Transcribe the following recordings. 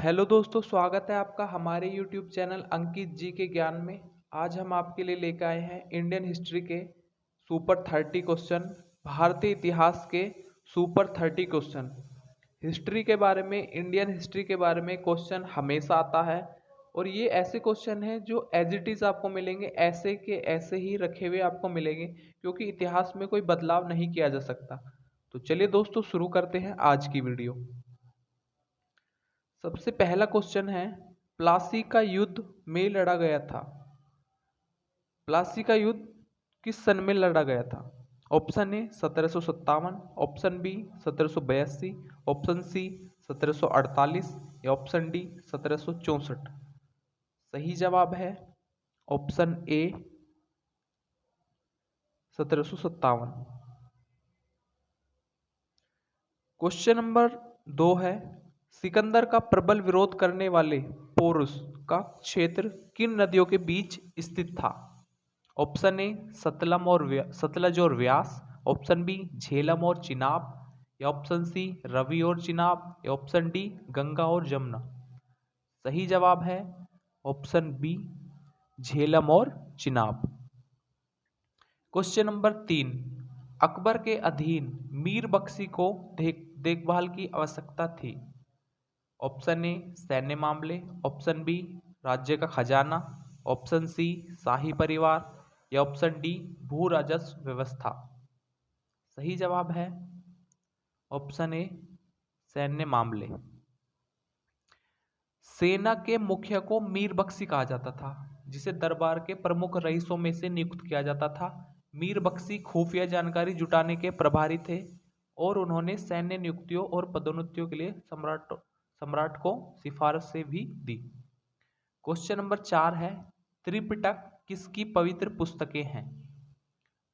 Hello दोस्तों, स्वागत है आपका हमारे YouTube चैनल अंकित जी के ज्ञान में। आज हम आपके लिए लेकर आए हैं इंडियन हिस्ट्री के सुपर 30 क्वेश्चन, भारतीय इतिहास के सुपर 30 क्वेश्चन। हिस्ट्री के बारे में, इंडियन हिस्ट्री के बारे में क्वेश्चन हमेशा आता है और ये ऐसे क्वेश्चन हैं जो एज इट इज़ आपको मिलेंगे, ऐसे के ऐसे ही रखे हुए आपको मिलेंगे, क्योंकि इतिहास में कोई बदलाव नहीं किया जा सकता। तो चलिए दोस्तों, शुरू करते हैं आज की वीडियो। सबसे पहला क्वेश्चन है, प्लासी का युद्ध में लड़ा गया था। प्लासी का युद्ध किस सन में लड़ा गया था? Option A 1757, option B 1782, option C 1748 या ऑप्शन डी 1764। सही जवाब है ऑप्शन ए 1757। क्वेश्चन नंबर 2 है, सिकंदर का प्रबल विरोध करने वाले पोरुस का क्षेत्र किन नदियों के बीच स्थित था? ऑप्शन ए सतलज और व्यास, ऑप्शन बी झेलम और चिनाब या ऑप्शन सी रवि और चिनाब या ऑप्शन डी गंगा और जमुना। सही जवाब है ऑप्शन बी झेलम और चिनाब। क्वेश्चन नंबर 3, अकबर के अधीन मीर बख्शी को देखभाल की आवश्यकता थी। ऑप्शन ए सैन्य मामले, ऑप्शन बी राज्य का खजाना, ऑप्शन सी शाही परिवार या ऑप्शन डी भू राजस्व व्यवस्था। सही जवाब है ऑप्शन ए सैन्य मामले। सेना के मुखिया को मीर बख्शी कहा जाता था, जिसे दरबार के प्रमुख रईसों में से नियुक्त किया जाता था। मीर बख्शी खुफिया जानकारी जुटाने के प्रभारी थे और उन्होंने सैन्य नियुक्तियों और पदोन्नतियों के लिए सम्राट को सिफारिश से भी दी। क्वेश्चन नंबर 4 है, त्रिपिटक किसकी पवित्र पुस्तकें हैं?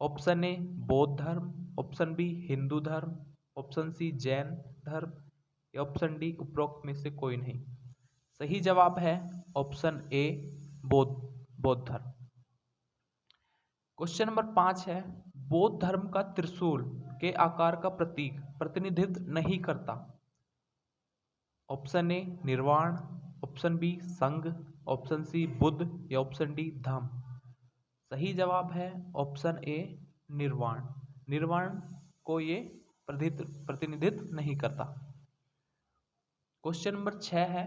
ऑप्शन ए बौद्ध धर्म, ऑप्शन बी हिंदू धर्म, ऑप्शन सी जैन धर्म या ऑप्शन डी उपरोक्त में से कोई नहीं। सही जवाब है ऑप्शन ए बौद्ध धर्म। क्वेश्चन नंबर 5 है, बौद्ध धर्म का त्रिशूल के आकार का प्रतीक प्रतिनिधित्व नहीं करता। ऑप्शन ए निर्वाण, ऑप्शन बी संघ, ऑप्शन सी बुद्ध या ऑप्शन डी धम्म। सही जवाब है ऑप्शन ए निर्वाण। निर्वाण को ये प्रतिनिधित्व नहीं करता। क्वेश्चन नंबर 6 है,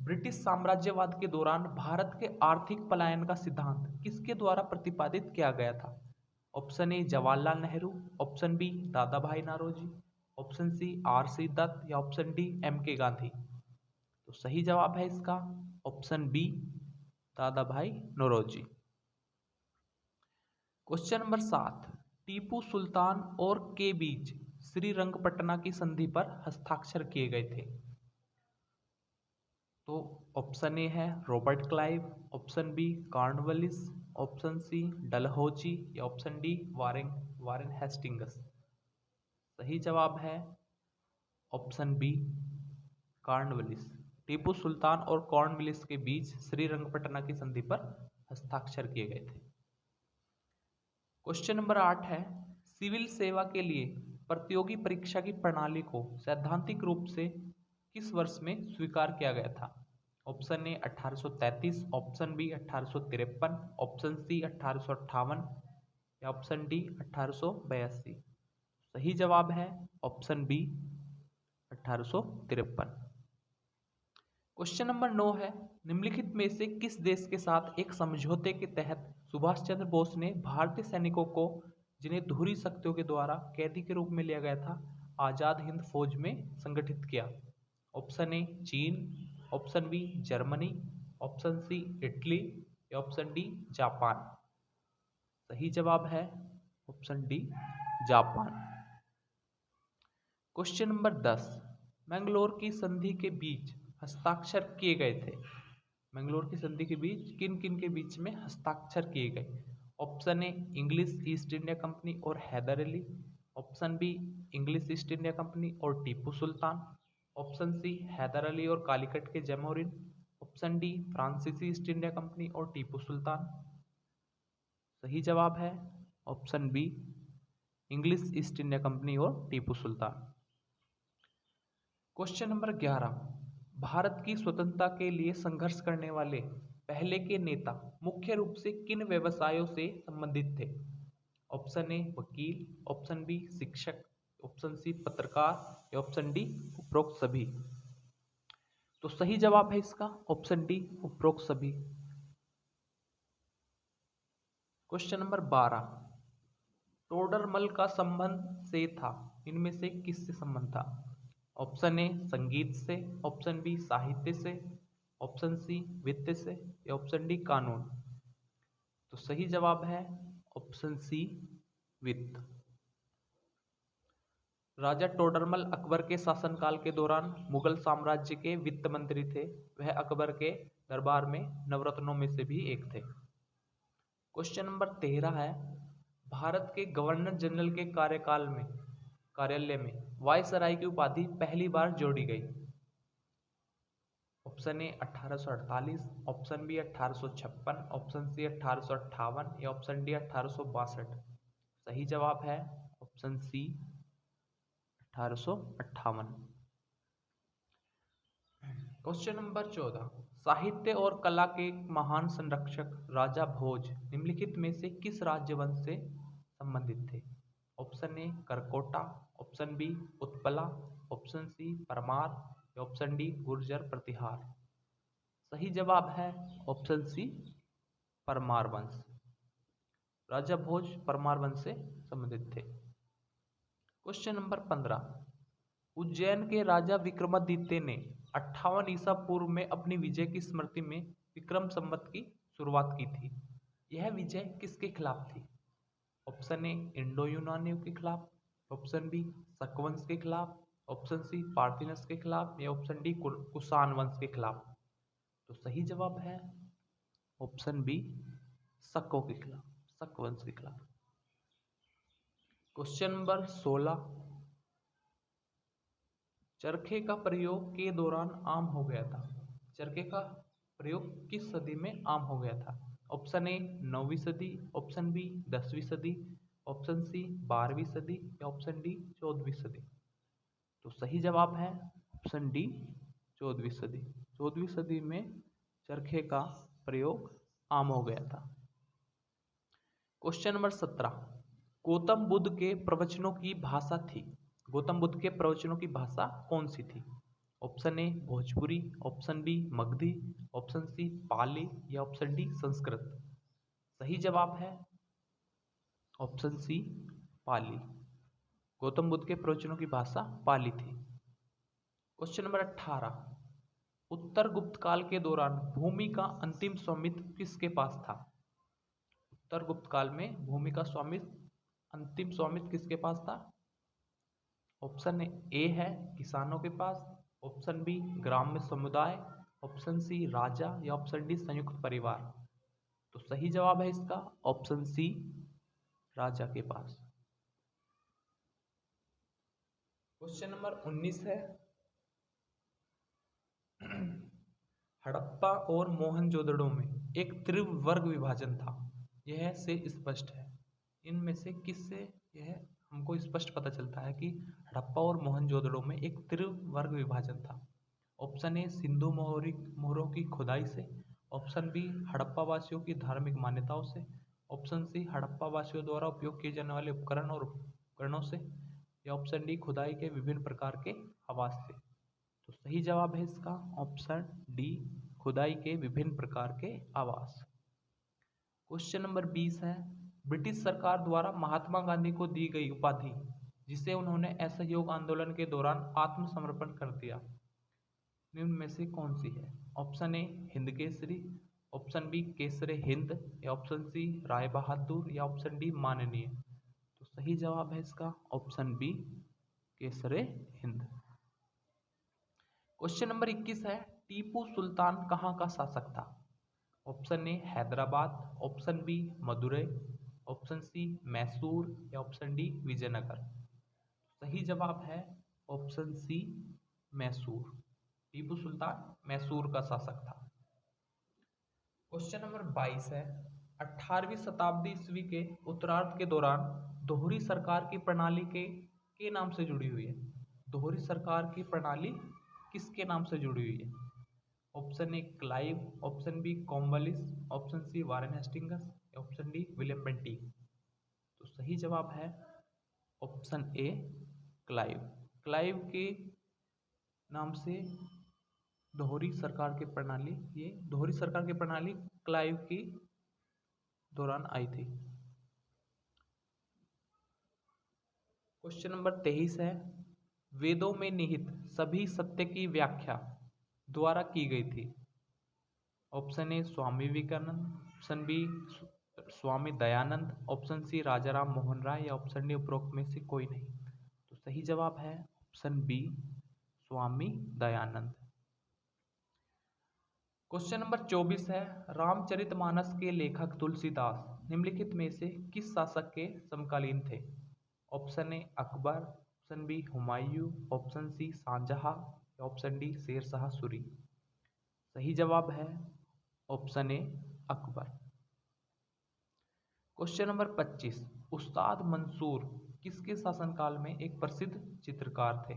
ब्रिटिश साम्राज्यवाद के दौरान भारत के आर्थिक पलायन का सिद्धांत किसके द्वारा प्रतिपादित किया गया था? Option A Jawaharlal Nehru, option B Dadabhai Naoroji, option C R C. Dutt या ऑप्शन डी एम.के. गांधी। तो सही जवाब है इसका option B Dadabhai Naoroji. Question number 7, Tipu Sultan और के बीच श्रीरंगपटना की संधि पर हस्ताक्षर किए गए थे। तो ऑप्शन ए है Robert Clive, option B Cornwallis, option C Dalhousie या ऑप्शन डी वारेन हेस्टिंग्स। सही जवाब है option B Cornwallis. Tipu Sultan और कॉर्नवालिस के बीच श्रीरंगपटना की संधि पर हस्ताक्षर किए गए थे। क्वेश्चन नंबर 8 है, सिविल सेवा के लिए प्रतियोगी परीक्षा की प्रणाली को सैद्धांतिक रूप से किस वर्ष में स्वीकार किया गया था? Option A 1833, option B 1853, option C 1858 या ऑप्शन डी 1882। सही जवाब है ऑप्शन बी 1853। क्वेश्चन नंबर 9 है, निम्नलिखित में से किस देश के साथ एक समझौते के तहत सुभाष चंद्र बोस ने भारतीय सैनिकों को, जिन्हें धुरी शक्तियों के द्वारा कैदी के रूप में लिया गया था, आजाद हिंद फौज में संगठित किया? ऑप्शन ए चीन, option B Germany, option C Italy या ऑप्शन डी जापान। सही जवाब है ऑप्शन डी जापान। क्वेश्चन नंबर 10, मैंगलोर की संधि के बीच हस्ताक्षर किए गए थे। मैंगलोर की संधि के बीच किन किन के बीच में हस्ताक्षर किए गए? Option A English East India Company और Haidar Ali, option B English East India Company और टीपू सुल्तान, ऑप्शन सी हैदर अली और कालीकट के जैमोरिन, ऑप्शन डी फ्रांसीसी ईस्ट इंडिया कंपनी और टीपू सुल्तान। सही जवाब है option B English East India Company और टीपू सुल्तान। क्वेश्चन नंबर 11, भारत की स्वतंत्रता के लिए संघर्ष करने वाले पहले के नेता मुख्य रूप से किन व्यवसायों से संबंधित थे? ऑप्शन ए वकील, ऑप्शन बी शिक्षक, ऑप्शन सी पत्रकार या ऑप्शन डी उपरोक्त सभी। तो सही जवाब है इसका ऑप्शन डी उपरोक्त सभी। क्वेश्चन नंबर 12, टोडरमल का संबंध से था, इनमें से किससे संबंध था? ऑप्शन ए संगीत से, ऑप्शन बी साहित्य से, ऑप्शन सी वित्त से या ऑप्शन डी कानून। तो सही जवाब है ऑप्शन सी वित्त। राजा टोडरमल अकबर के शासनकाल के दौरान मुगल साम्राज्य के वित्त मंत्री थे। वह अकबर के दरबार में नवरत्नों में से भी एक थे। क्वेश्चन नंबर 13 है, भारत के गवर्नर जनरल के कार्यालय में वायसराय की उपाधि पहली बार जोड़ी गई। Option A 1848, option B 1856, option C 1858 या ऑप्शन डी 1862। सही जवाब है ऑप्शन सी 1858। क्वेश्चन नंबर 14, साहित्य और कला के महान संरक्षक राजा भोज निम्नलिखित में से किस राजवंश से संबंधित थे? Option A Karkota, option B Utpala, option C Parmar या ऑप्शन डी गुर्जर प्रतिहार। सही जवाब है ऑप्शन सी परमार वंश। राजा भोज परमार वंश से संबंधित थे। क्वेश्चन नंबर 15, उज्जैन के राजा विक्रमादित्य ने 58 ईसा पूर्व में अपनी विजय की स्मृति में विक्रम संवत की शुरुआत की थी। यह विजय किसके खिलाफ थी? ऑप्शन ए इंडो यूनानियों के खिलाफ, ऑप्शन बी शक वंश के खिलाफ, ऑप्शन सी पार्थिनस के खिलाफ या ऑप्शन डी कुषाण वंश के खिलाफ। तो सही जवाब है ऑप्शन बी शकों के खिलाफ, शक वंश के खिलाफ। क्वेश्चन नंबर 16, चरखे का प्रयोग के दौरान आम हो गया था। चरखे का प्रयोग किस सदी में आम हो गया था? ऑप्शन ए 9वीं सदी, ऑप्शन बी 10वीं सदी, ऑप्शन सी 12वीं सदी या ऑप्शन डी 14वीं सदी। तो सही जवाब है ऑप्शन डी 14वीं सदी। 14वीं सदी में चरखे का प्रयोग आम हो गया था। क्वेश्चन नंबर 17, गौतम बुद्ध के प्रवचनों की भाषा थी। गौतम बुद्ध के प्रवचनों की भाषा कौन सी थी? Option A Bhojpuri, option B Magadhi, option C Pali या ऑप्शन डी संस्कृत। सही जवाब है ऑप्शन सी पाली। गौतम बुद्ध के प्रवचनों की भाषा पाली थी। क्वेश्चन नंबर 18, उत्तर गुप्त काल के दौरान भूमि का अंतिम स्वामित्व किसके पास था? उत्तर गुप्त काल में भूमि का अंतिम स्वामित्व किसके पास था? ऑप्शन ए है किसानों के पास, ऑप्शन बी ग्राम्य समुदाय, ऑप्शन सी राजा या ऑप्शन डी संयुक्त परिवार। तो सही जवाब है इसका ऑप्शन सी राजा के पास। क्वेश्चन नंबर 19 है, हड़प्पा और मोहनजोदड़ो में एक तीव्र वर्ग विभाजन था, यह से स्पष्ट है। इनमें से किससे यह हमको स्पष्ट पता चलता है कि हड़प्पा और मोहनजोदड़ो में एक तीव्र वर्ग विभाजन था? ऑप्शन ए सिंधु मोहरों की खुदाई से, ऑप्शन बी हड़प्पा वासियों की धार्मिक मान्यताओं से, ऑप्शन सी हड़प्पा वासियों द्वारा उपयोग किए जाने वाले उपकरणों से या ऑप्शन डी खुदाई के विभिन्न प्रकार के आवास से। तो सही जवाब है इसका ऑप्शन डी खुदाई के विभिन्न प्रकार के आवास। क्वेश्चन नंबर 20 है, ब्रिटिश सरकार द्वारा महात्मा गांधी को दी गई उपाधि जिसे उन्होंने असहयोग आंदोलन के दौरान आत्मसमर्पण कर दिया, निम्न में से कौन सी है? Option A Hind Kesari, option B Kesare Hind या ऑप्शन सी राय बहादुर या ऑप्शन डी माननीय। तो सही जवाब है इसका ऑप्शन बी केसरे हिंद। क्वेश्चन नंबर 21 है, टीपू सुल्तान कहाँ का शासक था? Option A Hyderabad, option B Madurai, option C Mysore या ऑप्शन डी विजयनगर। सही जवाब है ऑप्शन सी मैसूर। टीपू सुल्तान मैसूर का शासक था। क्वेश्चन नंबर 22 है, 18वीं शताब्दी ईस्वी के उत्तरार्ध के दौरान दोहरी सरकार की प्रणाली के नाम से जुड़ी हुई है। दोहरी सरकार की प्रणाली किसके नाम से जुड़ी हुई है? Option A Clive, option B Cornwallis, option C Warren Hastings, option D William Bentinck. तो सही जवाब है ऑप्शन ए क्लाइव। क्लाइव के नाम से दोहरी सरकार की प्रणाली, ये दोहरी सरकार की प्रणाली क्लाइव की दौरान आई थी। क्वेश्चन नंबर 23 है, वेदों में निहित सभी सत्य की व्याख्या द्वारा की गई थी। Option A Swami Vivekananda, option B Swami Dayanand, option C Rajaram Mohan Roy या ऑप्शन डी उपरोक्त में से कोई नहीं। तो सही जवाब है option B Swami Dayanand. Question number 24 है, रामचरितमानस के लेखक तुलसीदास निम्नलिखित में से किस शासक के समकालीन थे? Option A Akbar, option B Humayun, option C Shahjahan, option D Sher Shah Suri. सही जवाब है option A Akbar. Question number 25, Ustad Mansoor किसके शासनकाल में एक प्रसिद्ध चित्रकार थे?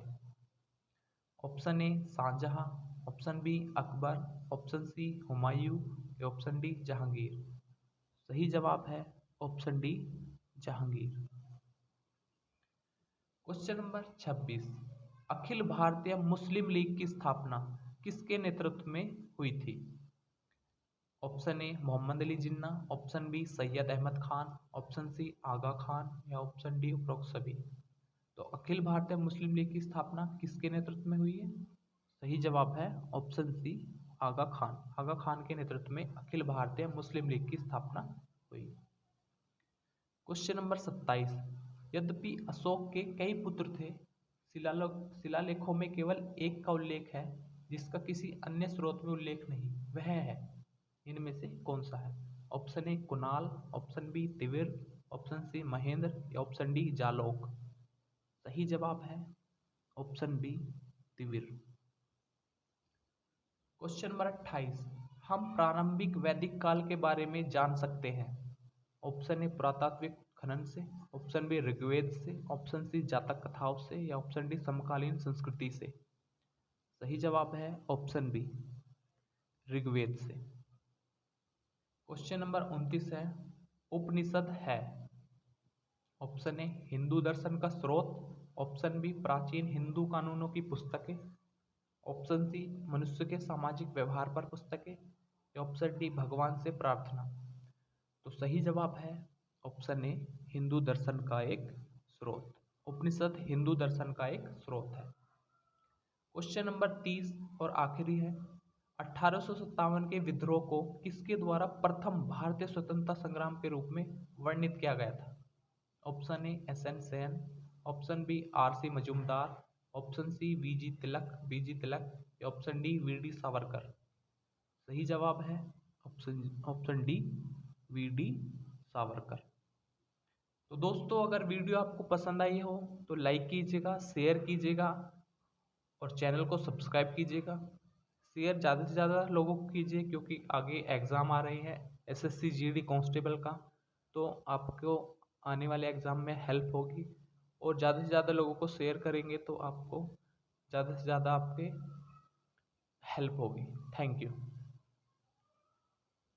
Option A Shahjahan, option B Akbar, option C Humayun, option D Jahangir. सही जवाब है option D Jahangir. Question number 26, Akhil Bharatiya Muslim league की स्थापना किसके नेतृत्व में हुई थी? Option A Mohammad Ali Jinnah, option B Syed Ahmad Khan, option C Aga Khan या ऑप्शन डी उपरोक्त सभी। तो अखिल भारतीय मुस्लिम लीग की स्थापना किसके नेतृत्व में हुई है? सही जवाब है ऑप्शन सी आगा खान। आगा खान के नेतृत्व में अखिल भारतीय मुस्लिम लीग की स्थापना हुई। क्वेश्चन नंबर 27, यद्यपि अशोक के कई पुत्र थे, शिलालेखों में केवल एक का उल्लेख है जिसका किसी अन्य स्रोत में उल्लेख नहीं, वह है इनमें से कौन सा है? Option A Kunal, option B Tivara, option C Mahendra या ऑप्शन डी जालौक। सही जवाब है option B Tivara. Question number 28, हम प्रारंभिक वैदिक काल के बारे में जान सकते हैं। ऑप्शन ए पुरातात्विक खनन से, ऑप्शन बी ऋग्वेद से, ऑप्शन सी जातक कथाओं से या ऑप्शन डी समकालीन संस्कृति से। सही जवाब है ऑप्शन बी ऋग्वेद से। क्वेश्चन नंबर 29 है, उपनिषद है? ऑप्शन ए हिंदू दर्शन का स्रोत, ऑप्शन बी प्राचीन हिंदू कानूनों की पुस्तकें, ऑप्शन सी मनुष्य के सामाजिक व्यवहार पर पुस्तकें या ऑप्शन डी भगवान से प्रार्थना। तो सही जवाब है ऑप्शन ए हिंदू दर्शन का एक स्रोत। उपनिषद हिंदू दर्शन का एक स्रोत है। क्वेश्चन नंबर 30 और आखिरी है, 1857 के विद्रोह को किसके द्वारा प्रथम भारतीय स्वतंत्रता संग्राम के रूप में वर्णित किया गया था? Option A S N Sen, option B R C Majumdar, option C B G Tilak या option D V D Savarkar. सही जवाब है option D V D Savarkar. तो दोस्तों, अगर वीडियो आपको पसंद आई हो तो लाइक कीजिएगा, शेयर कीजिएगा और चैनल को सब्सक्राइब कीजिएगा। शेयर ज़्यादा से ज़्यादा लोगों को कीजिए क्योंकि आगे एग्ज़ाम आ रही है एसएससी जीडी कांस्टेबल का, तो आपको आने वाले एग्ज़ाम में हेल्प होगी। और ज़्यादा से ज़्यादा लोगों को शेयर करेंगे तो आपको ज़्यादा से ज़्यादा आपके हेल्प होगी। Thank you.